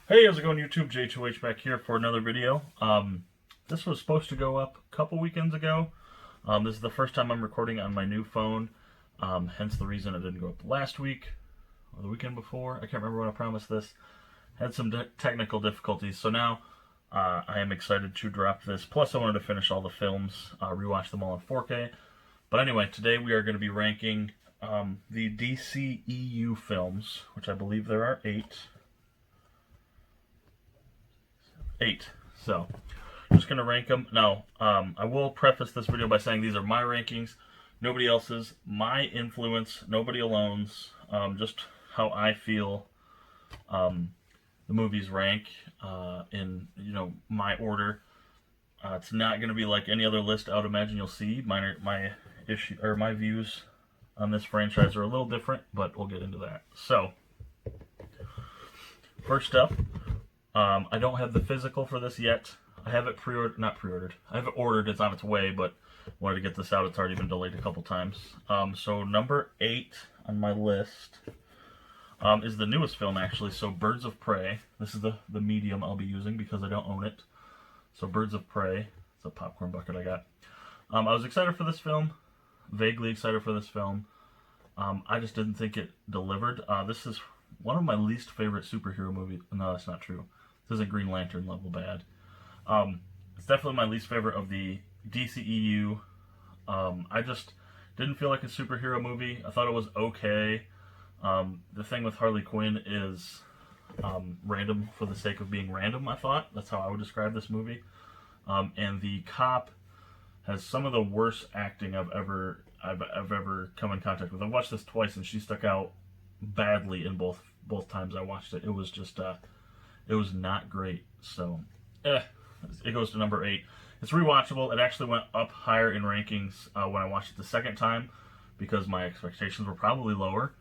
Hey, how's it going, YouTube? JTwoH back here for another video. This was supposed to go up a couple weekends ago. This is the first time I'm recording on my new phone, hence the reason it didn't go up last week or the weekend before. I can't remember when I promised this. Had some technical difficulties, so now I am excited to drop this. Plus, I wanted to finish all the films, rewatch them all in 4K. But anyway, today we are going to be ranking the DCEU films, which I believe there are 8. So, I'm just going to rank them. Now, I will preface this video by saying these are my rankings, nobody else's, my influence, nobody alone's, just how I feel the movies rank in, my order. It's not going to be like any other list I would imagine you'll see. My views on this franchise are a little different, but we'll get into that. So, first up, I don't have the physical for this yet. I have it not pre-ordered. I have it ordered. It's on its way, but wanted to get this out. It's already been delayed a couple times. So number 8 on my list is the newest film, actually. So Birds of Prey. This is the medium I'll be using because I don't own it. So Birds of Prey. It's a popcorn bucket I got. I was excited for this film. Vaguely excited for this film. I just didn't think it delivered. This is one of my least favorite superhero movies. No, that's not true. This isn't Green Lantern level bad. It's definitely my least favorite of the DCEU. I just didn't feel like a superhero movie. I thought it was okay. The thing with Harley Quinn is random for the sake of being random, I thought. That's how I would describe this movie. And the cop has some of the worst acting I've ever come in contact with. I've watched this twice, and she stuck out badly in both times I watched it. It was just it was not great. So it goes to number 8. It's rewatchable. It actually went up higher in rankings when I watched it the second time because my expectations were probably lower,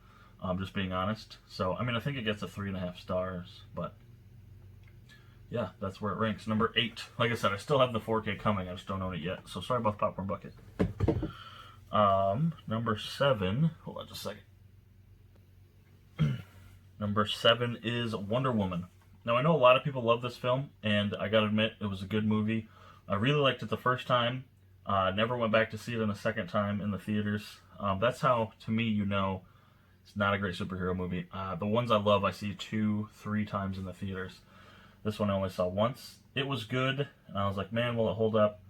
just being honest. So I mean, I think it gets a 3.5 stars, but yeah, that's where it ranks. Number 8. Like I said, I still have the 4K coming. I just don't own it yet. So sorry about the popcorn bucket. Number 7. Hold on just a second. Number 7 is Wonder Woman. Now, I know a lot of people love this film, and I gotta admit, it was a good movie. I really liked it the first time. Never went back to see it in a second time in the theaters. That's how, to me, it's not a great superhero movie. The ones I love, I see 2, 3 times in the theaters. This one I only saw once. It was good, and I was like, man, will it hold up?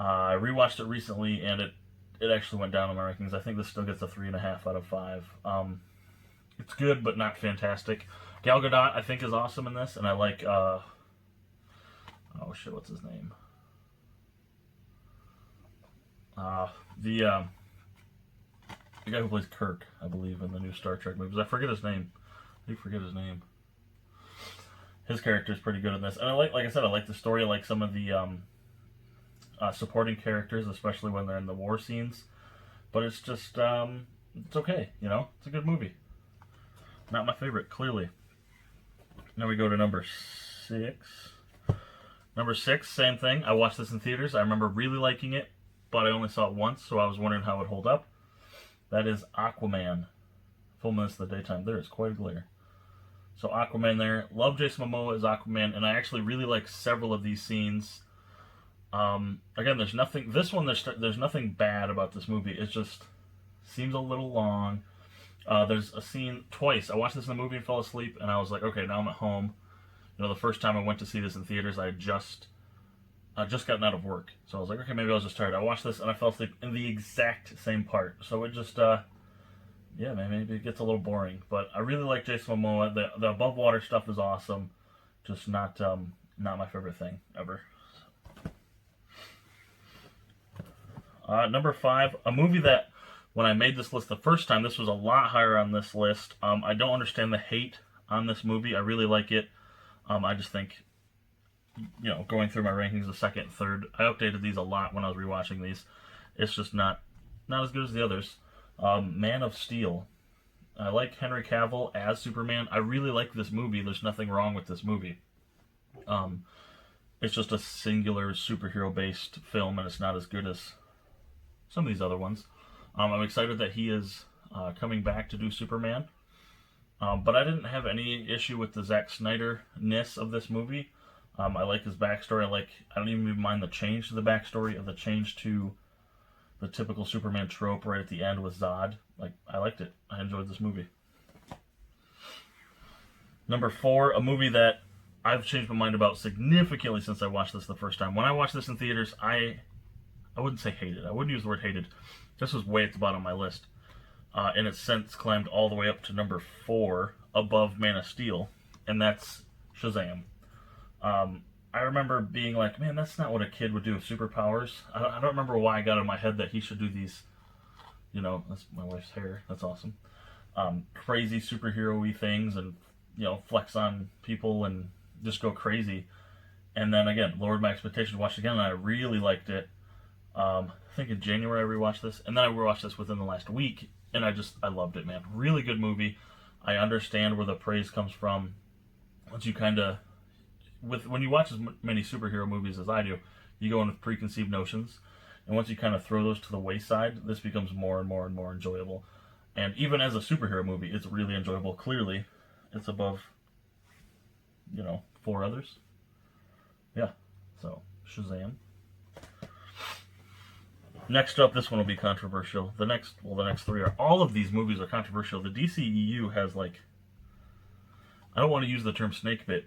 I rewatched it recently, and it actually went down in my rankings. I think this still gets a 3.5 out of 5. It's good, but not fantastic. Gal Gadot, I think, is awesome in this, and I like, oh shit, what's his name? The guy who plays Kirk, I believe, in the new Star Trek movies. I forget his name. I do forget his name. His character is pretty good in this, and like I said, I like the story. I like some of the supporting characters, especially when they're in the war scenes. But it's just, it's okay, It's a good movie. Not my favorite, clearly. Now we go to number 6. Number 6, same thing. I watched this in theaters. I remember really liking it, but I only saw it once, so I was wondering how it would hold up. That is Aquaman. Full minutes of the daytime. There is quite a glare. So Aquaman there. Love Jason Momoa as Aquaman, and I actually really like several of these scenes. Again, there's nothing. This one, there's nothing bad about this movie. It just seems a little long. There's a scene twice. I watched this in the movie and fell asleep, and I was like, okay, now I'm at home. The first time I went to see this in theaters, I had just gotten out of work. So I was like, okay, maybe I was just tired. I watched this, and I fell asleep in the exact same part. So it just, yeah, maybe it gets a little boring. But I really like Jason Momoa. The above water stuff is awesome. Just not my favorite thing ever. Number 5, a movie that, when I made this list the first time, this was a lot higher on this list. I don't understand the hate on this movie. I really like it. I just think, going through my rankings, the second, third, I updated these a lot when I was rewatching these. It's just not as good as the others. Man of Steel. I like Henry Cavill as Superman. I really like this movie. There's nothing wrong with this movie. It's just a singular superhero-based film, and it's not as good as some of these other ones. I'm excited that he is coming back to do Superman. But I didn't have any issue with the Zack Snyder-ness of this movie. I like his backstory. I don't even mind the change to the backstory, of the change to the typical Superman trope right at the end with Zod. I liked it. I enjoyed this movie. Number 4, a movie that I've changed my mind about significantly since I watched this the first time. When I watched this in theaters, I wouldn't say hated. I wouldn't use the word hated. This was way at the bottom of my list. And it's since climbed all the way up to number 4, above Man of Steel, and that's Shazam. I remember being like, man, that's not what a kid would do with superpowers. I don't remember why I got in my head that he should do these, that's my wife's hair. That's awesome. Crazy superhero-y things and, flex on people and just go crazy. And then again, lowered my expectations, watched it again, and I really liked it. I think in January I rewatched this, and then I rewatched this within the last week, and I loved it, man. Really good movie. I understand where the praise comes from. Once you when you watch as many superhero movies as I do, you go in with preconceived notions, and once you kind of throw those to the wayside, this becomes more and more and more enjoyable. And even as a superhero movie, it's really enjoyable. Clearly, it's above, 4 others. Yeah, so Shazam. Next up, this one will be controversial. The next 3 are, all of these movies are controversial. The DCEU has I don't want to use the term snake bit,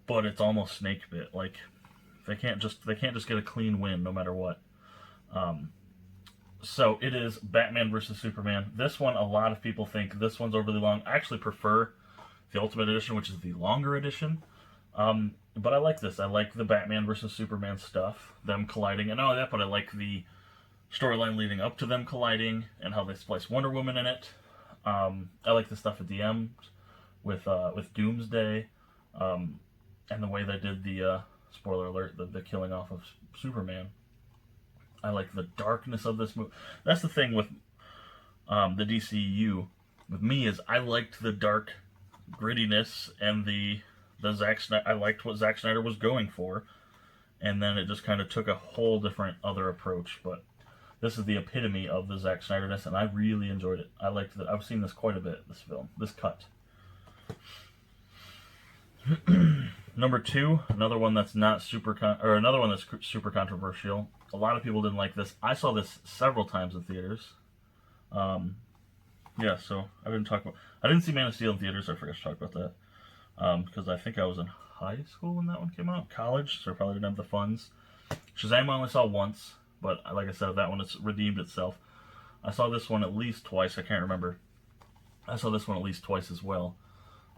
but it's almost snake bit. They can't just get a clean win no matter what. So it is Batman versus Superman. This one, a lot of people think this one's overly long. I actually prefer the Ultimate Edition, which is the longer edition. But I like this. I like the Batman versus Superman stuff, them colliding, and not only that, but I like the storyline leading up to them colliding and how they splice Wonder Woman in it. I like the stuff at the end with Doomsday, and the way they did the spoiler alert, the killing off of Superman. I like the darkness of this movie. That's the thing with the DCU with me, is I liked the dark grittiness and the Zack Snyder. I liked what Zack Snyder was going for, and then it just kind of took a whole different other approach. But this is the epitome of the Zack Snyder-ness, and I really enjoyed it. I liked that. I've seen this quite a bit. This film, this cut. Number 2, another one that's super controversial. A lot of people didn't like this. I saw this several times in theaters. So I didn't see Man of Steel in theaters. I forgot to talk about that because I think I was in high school when that one came out, college, so I probably didn't have the funds. Shazam I only saw once, but like I said, that one has redeemed itself. I saw this one at least twice. I can't remember. I saw this one at least twice as well,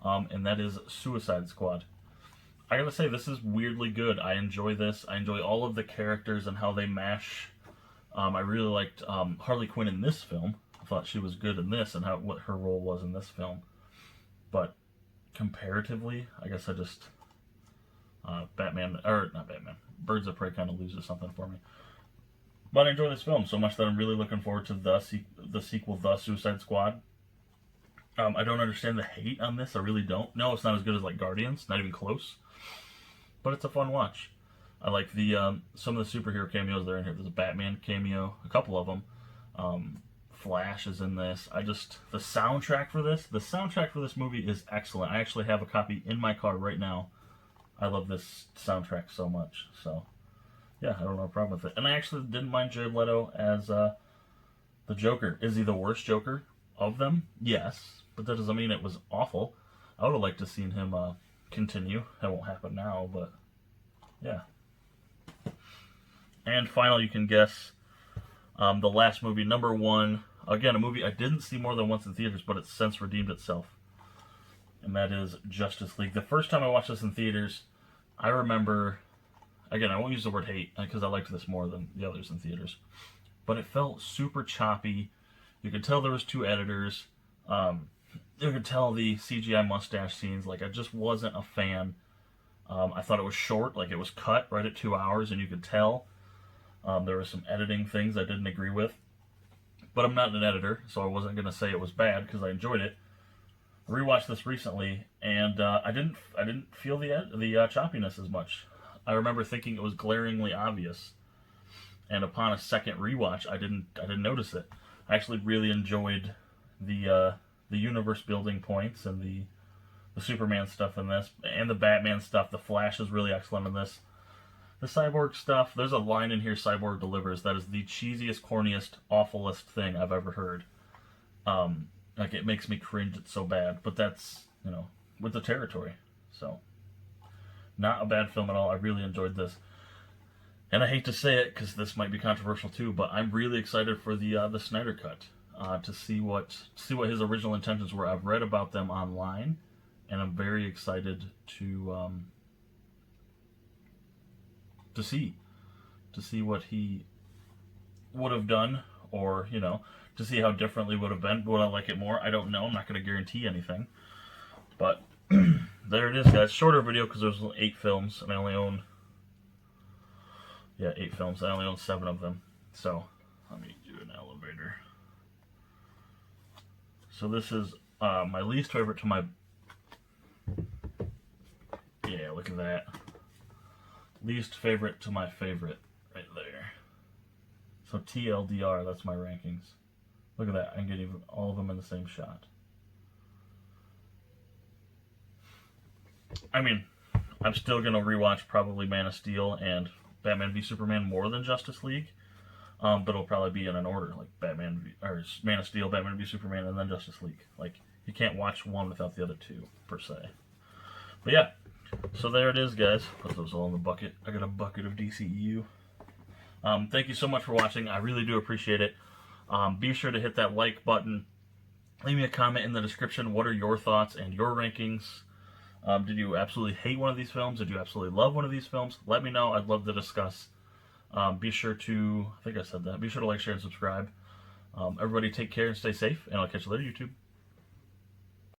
and that is Suicide Squad. I gotta say, this is weirdly good. I enjoy this. I enjoy all of the characters and how they mash. I really liked Harley Quinn in this film. I thought she was good in this and what her role was in this film. But comparatively, I guess I just not Batman. Birds of Prey kind of loses something for me. But I enjoy this film so much that I'm really looking forward to the sequel, The Suicide Squad. I don't understand the hate on this. I really don't. No, it's not as good as Guardians. Not even close. But it's a fun watch. I like some of the superhero cameos that are in here. There's a Batman cameo, a couple of them. Flash is in this. The soundtrack for this movie is excellent. I actually have a copy in my car right now. I love this soundtrack so much. So, yeah, I don't have a problem with it. And I actually didn't mind Jared Leto as the Joker. Is he the worst Joker of them? Yes, but that doesn't mean it was awful. I would have liked to seen him continue. That won't happen now, but yeah. And finally, you can guess the last movie, number 1. Again, a movie I didn't see more than once in theaters, but it's since redeemed itself. And that is Justice League. The first time I watched this in theaters, I remember, again, I won't use the word hate, because I liked this more than the others in theaters, but it felt super choppy. You could tell there was 2 editors. You could tell the CGI mustache scenes. I just wasn't a fan. I thought it was short. It was cut right at 2 hours, and you could tell. There were some editing things I didn't agree with. But I'm not an editor, so I wasn't going to say it was bad, because I enjoyed it. I rewatched this recently, and I didn't feel the choppiness as much. I remember thinking it was glaringly obvious, and upon a second rewatch, I didn't notice it. I actually really enjoyed the the universe building points and the Superman stuff in this, and the Batman stuff. The Flash is really excellent in this. The Cyborg stuff, there's a line in here Cyborg delivers that is the cheesiest, corniest, awfulest thing I've ever heard. Like, it makes me cringe, it's so bad. But that's, you know, with the territory. So, not a bad film at all. I really enjoyed this. And I hate to say it, because this might be controversial too, but I'm really excited for the Snyder Cut. To see what his original intentions were. I've read about them online, and I'm very excited to see what he would have done, or, you know, to see how differently would have been. Would I like it more? I don't know. I'm not going to guarantee anything. But there it is, guys. Shorter video because there's 8 films, and I only own 8 films. I only own 7 of them. So let me do an elevator. So this is my least favorite to my. Yeah, look at that. Least favorite to my favorite, right there. So TLDR, that's my rankings. Look at that, I can get even all of them in the same shot. I mean, I'm still gonna rewatch probably Man of Steel and Batman v Superman more than Justice League, but it'll probably be in an order, like Man of Steel, Batman v Superman, and then Justice League. Like, you can't watch one without the other two per se. But yeah. So there it is, guys. Put those all in the bucket. I got a bucket of DCEU. Thank you so much for watching. I really do appreciate it. Be sure to hit that like button. Leave me a comment in the description. What are your thoughts and your rankings? Did you absolutely hate one of these films? Did you absolutely love one of these films? Let me know. I'd love to discuss. Be sure to, I think I said that. Be sure to like, share, and subscribe. Everybody take care and stay safe, and I'll catch you later, YouTube.